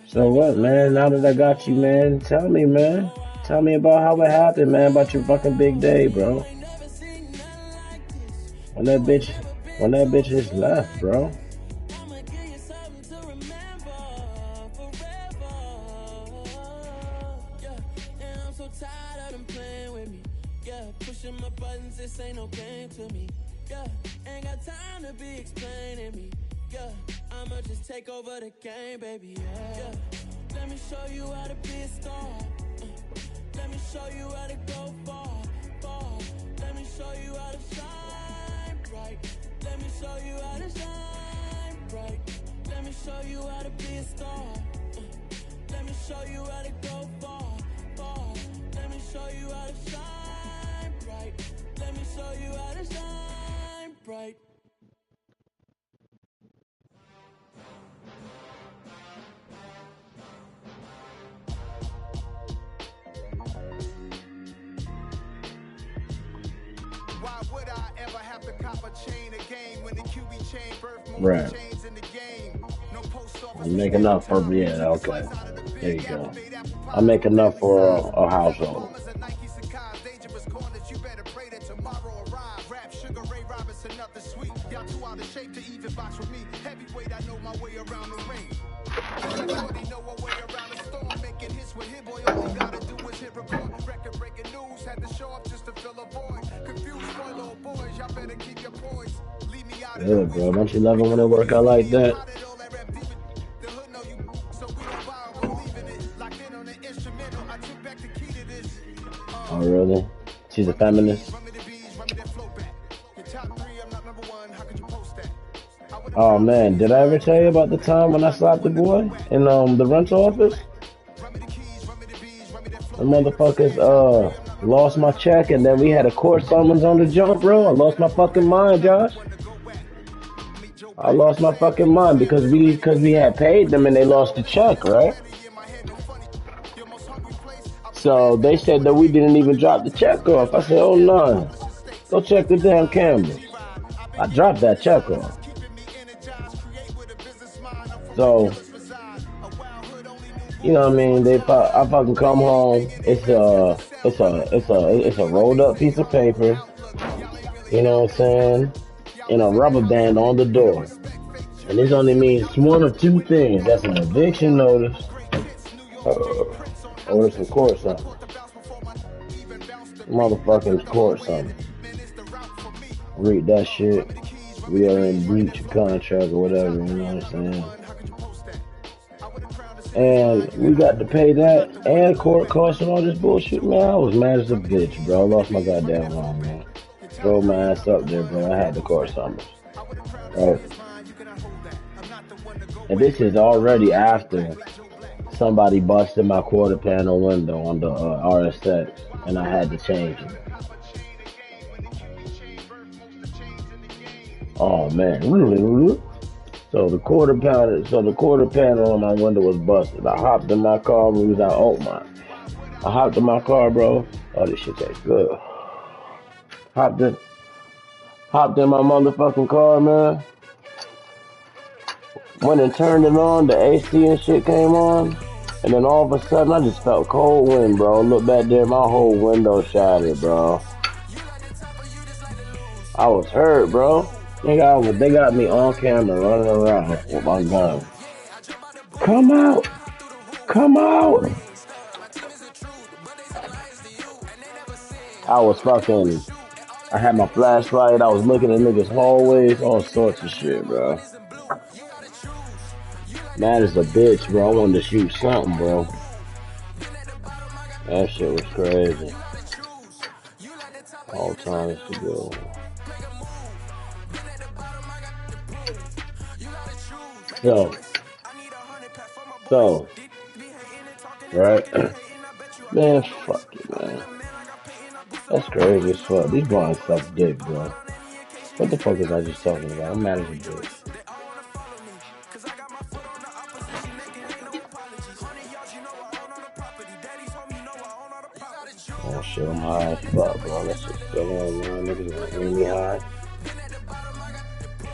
So what, man? Now that I got you, man, tell me, man. Tell me about how it happened, man, about your fucking big day, bro. When that bitch just left, bro. Pushing my buttons, this ain't no game to me. Yeah, ain't got time to be explaining me. Yeah, I'ma just take over the game, baby. Yeah, let me show you how to be a star. Let me show you how to go far. Let me show you how to shine bright. Let me show you how to shine bright. Let me show you how to be a star. Let me show you how to go far. Let me show you how to shine bright. Let me show you how to shine bright. Why would I ever have to cop a chain again when the QB chain birth more Right. chains in the game? No post office. I'm making enough for, okay. There you go. I make enough for a household. sauce and nothing sweet. Y'all too out of shape to even box with me. Heavyweight, I know my way around the ring. Shorty know a way around the storm. Making hits with hit boy, all he gotta do is hit record. Record breaking news, had to show up just to fill a void. Confused boy, little boys, y'all better keep your poise. Leave me out of Yeah, bro. Don't you love it when it work out like that? Oh, really? She's a feminist? Oh, man. Did I ever tell you about the time when I slapped the boy in the rental office? The motherfuckers lost my check, and then we had a court summons on the jump, bro. I lost my fucking mind, Josh. I lost my fucking mind because we had paid them and they lost the check, right? So they said that we didn't even drop the check off. I said, oh no, go check the damn cameras. I dropped that check off. So, you know what I mean? I fucking come home. It's a rolled up piece of paper. You know what I'm saying? And a rubber band on the door. And this only means one of two things. That's an eviction notice or some court something. Motherfucking court something. Read that shit. We are in breach of contract or whatever, you know what I'm saying? And we got to pay that and court costs and all this bullshit, man. I was mad as a bitch, bro. I lost my goddamn mind, man. Drove my ass up there, bro. I had the court summons. Right? And this is already after somebody busted my quarter panel window on the RSX, and I had to change it. Oh man! So the quarter panel on my window was busted. I hopped in my car. We was out Oakmont. I hopped in my car, bro. Oh, this shit tastes good. Hopped in my motherfucking car, man. Went and turned it on, the AC and shit came on, and then all of a sudden I just felt cold wind, bro. Look back there, my whole window shattered, bro. I was hurt, bro. They got me on camera running around with my gun. Come out! Come out! I had my flashlight, I was looking at niggas' hallways, all sorts of shit, bro. Mad as a bitch, bro. I wanted to shoot something, bro. That shit was crazy. All times to go. So, right? Man, fuck it, man. That's crazy as fuck. These blinds suck dick, bro. What the fuck was I just talking about? I'm mad as a bitch. Oh shit, I'm high as fuck, bro. That shit's still on, man. Niggas gonna hear me high.